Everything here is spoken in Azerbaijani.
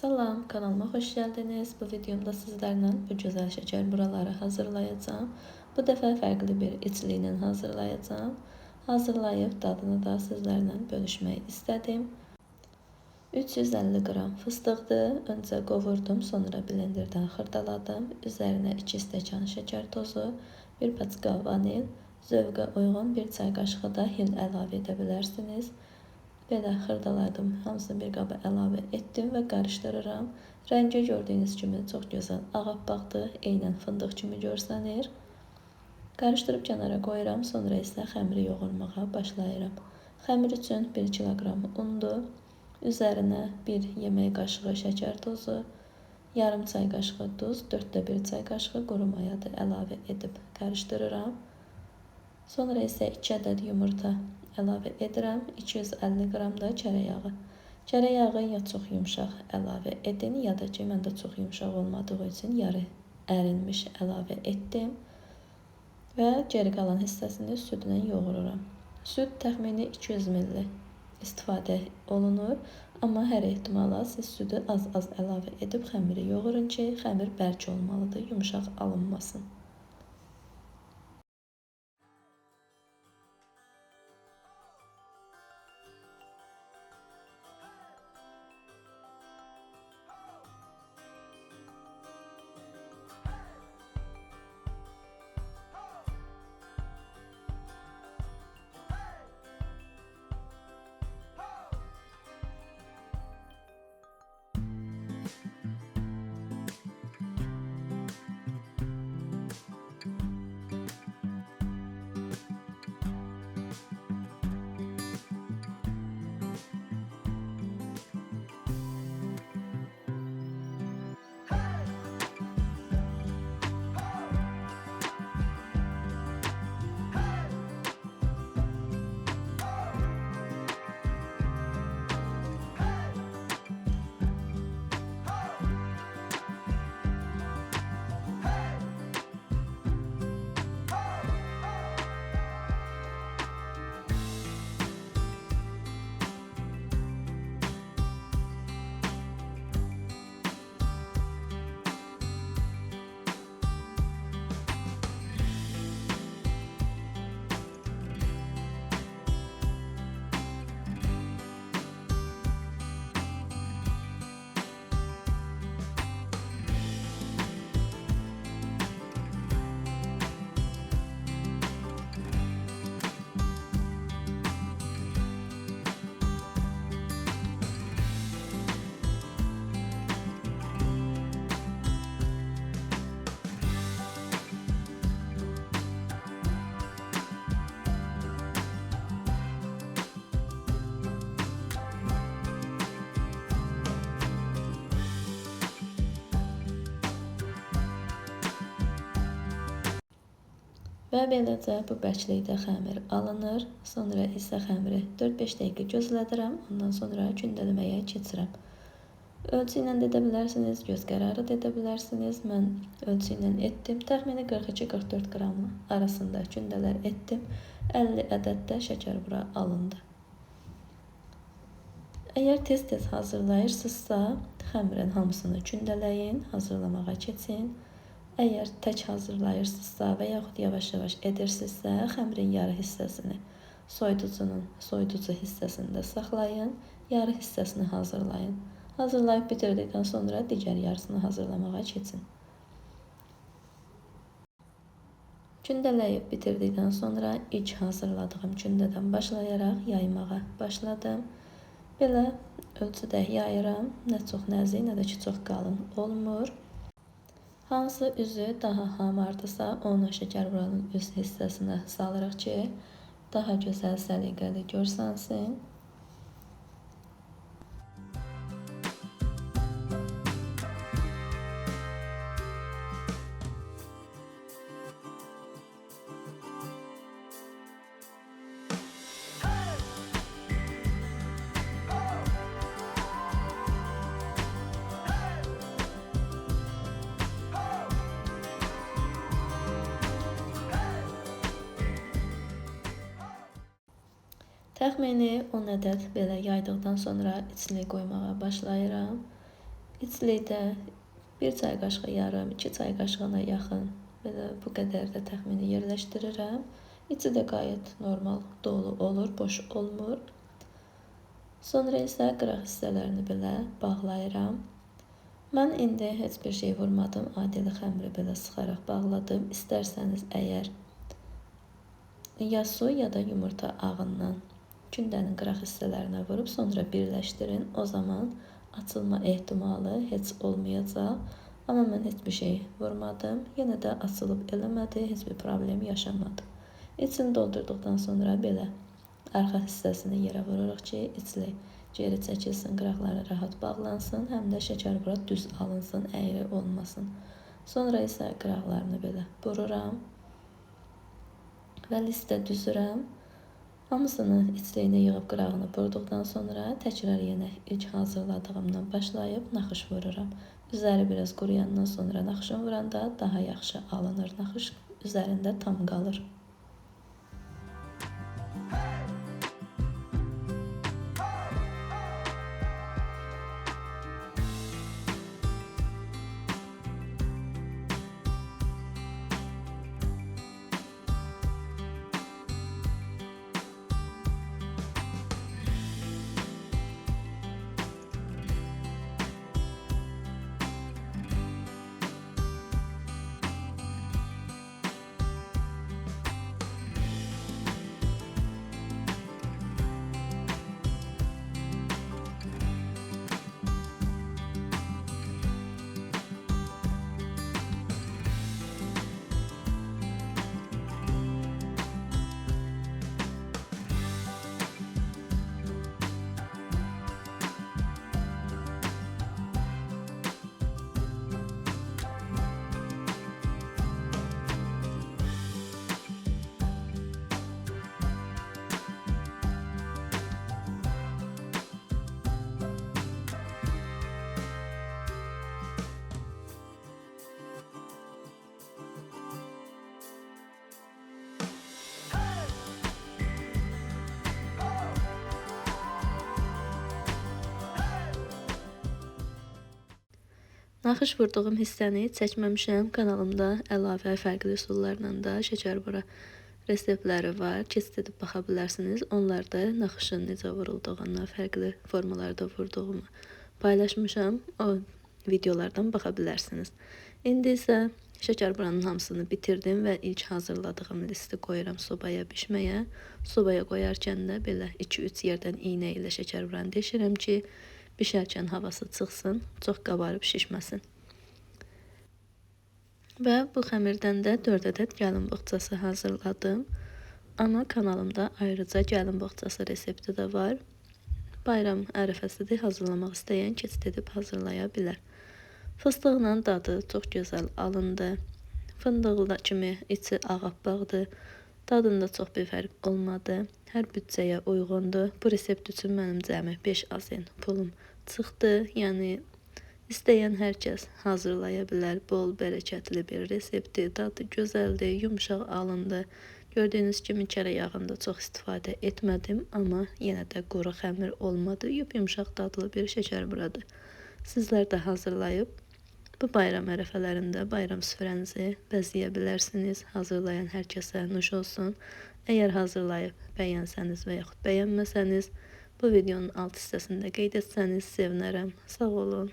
Salam, kanalıma hoş geldiniz. Bu videomda sizlerle bu güzel şeker buraları hazırlayacağım. Bu dəfə fərqli bir içliklə hazırlayacağım. Hazırlayıb dadını da sizlerle bölüşmək istədim. 350 qram fıstıqdır. Öncə qovurdum, sonra blenderdən xırdaladım. Üzərinə 2 stəkan şeker tozu, 1 paçka vanil, zövqə uyğun 1 çay qaşığı da hil əlavə edə bilərsiniz. Belə xırdaladım, hamısını bir qaba əlavə etdim və qarışdırıram. Rəngi gördüyünüz kimi çox gözəl ağappaqdır, eynən fındıq kimi görsənir. Qarışdırıb kənara qoyuram, sonra isə xəmiri yoğurmağa başlayıram. Xəmir üçün 1 kiloqram undur, üzərinə 1 yemək qaşığı şəkər tozu, yarım çay qaşığı duz, 4də 1 çay qaşığı quru maya da əlavə edib qarışdırıram. Sonra isə 2 ədəd yumurta əlavə edirəm, 250 qram da kərə yağı. Kərə yağı ya çox yumşaq əlavə edin, ya da ki, məndə çox yumşaq olmadığı üçün yarı ərinmiş əlavə etdim. Və geri qalan hissəsini südlə yoğururam. Süd təxmini 200 ml istifadə olunur, amma hər ehtimala siz südü az-az əlavə edib xəmiri yoğurun ki, xəmir bərk olmalıdır, yumşaq alınmasın. Və beləcə bu bərklikdə xəmir alınır. Sonra isə xəmiri 4-5 dəqiqə gözlədirəm. Ondan sonra gündələməyə keçirəm. Ölçü ilə də edə bilərsiniz, göz qərarı da edə bilərsiniz. Mən ölçü ilə etdim. Təxmini 42-44 qram arasında gündələr etdim. 50 ədəd də şəkər bura alındı. Əgər tez-tez hazırlayırsınızsa, xəmirin hamısını gündələyin, hazırlamağa keçin. Əgər tək hazırlayırsınızsa və yaxud yavaş-yavaş edirsinizsə, xəmirin yarı hissəsini soyuducu hissəsində saxlayın, yarı hissəsini hazırlayın. Hazırlayıb bitirdikdən sonra digər yarısını hazırlamağa keçin. Gündələyib bitirdikdən sonra ilk hazırladığım gündədən başlayaraq yaymağa başladım. Belə ölçüdə yayıram, nə çox nəzik, nə də ki çox qalın olmur. Hansı üzü daha hamardırsa, onu şəkər buranın üst hissəsinə salırıq ki, daha gözəl səliqəli görsənsin. Təxmini 10 ədəd belə yaydıqdan sonra içini qoymağa başlayıram. İçlikdə 1 çay qaşığı yarım, 2 çay qaşığına yaxın belə bu qədər də təxmini yerləşdirirəm. İçi də qayət normal dolu olur, boş olmur. Sonra isə qıraq hissələrini belə bağlayıram. Mən indi heç bir şey vurmadım. Adili xəmiri belə sıxaraq bağladım. İstərsəniz əgər ya su ya da yumurta ağından gündənin qıraq hissələrinə vurub sonra birləşdirin. O zaman açılma ehtimalı heç olmayacaq. Amma mən heç bir şey vurmadım. Yenə də açılıb eləmədi, heç bir problem yaşamadım. İçini doldurduqdan sonra belə arxa hissəsini yerə vururuq ki, içli geri çəkilsin, qıraqları rahat bağlansın, həm də şəkərbura düz alınsın, əyri olmasın. Sonra isə qıraqlarını belə vururam və listə düzürəm. Hamısını içliyinə yığıb qırağını vurduqdan sonra təkrar yenə ilk hazırladığımdan başlayıb naxış vururam. Üzəri biraz quruyandan sonra naxışın vuranda daha yaxşı alınır naxış, üzərində tam qalır. Naxış vurduğum hissəni çəkməmişəm. Kanalımda əlavə fərqli üsullarla da şəkərbura reseptləri var. Keçid edib baxa bilərsiniz. Onlarda naxışın necə vurulduğunu, fərqli formalarda vurduğumu paylaşmışam. O videolardan baxa bilərsiniz. İndi isə şəkərburanın hamısını bitirdim və ilk hazırladığım listi qoyuram sobaya bişməyə. Sobaya qoyarkən də belə 2-3 yerdən iynə ilə şəkərburanı deşirəm ki, bişərkən havası çıxsın, çox qabarıb şişməsin. Və bu xəmirdən də 4 ədəd gəlin boğçası hazırladım. Ana kanalımda ayrıca gəlin boğçası resepti də var. Bayram ərəfəsidir, hazırlamaq istəyən keçid edib hazırlaya bilər. Fıstıqla dadı çox gözəl alındı. Fındıqla kimi içi ağappaqdır. Dadında çox bir fərq olmadı. Hər büdcəyə uyğundur. Bu resept üçün mənim cəmi 5 azen pulum çıxdı. Yəni istəyən hər kəs hazırlaya bilər. Bol, bərəkətli bir reseptdir. Dadı gözəldir, yumşaq alındı. Gördüyünüz kimi kərə yağında çox istifadə etmədim, amma yenə də quru xəmir olmadı. Yumşaq dadlı bir şəkərburadır. Sizlər də hazırlayıb bu bayram ərəfələrində bayram süfrənizi bəzəyə bilərsiniz. Hazırlayan hər kəsə nuş olsun. Əgər hazırlayıb bəyənsəniz və yaxud bəyənməsəniz, bu videonun alt hissəsində qeyd etsəniz sevinərəm. Sağ olun.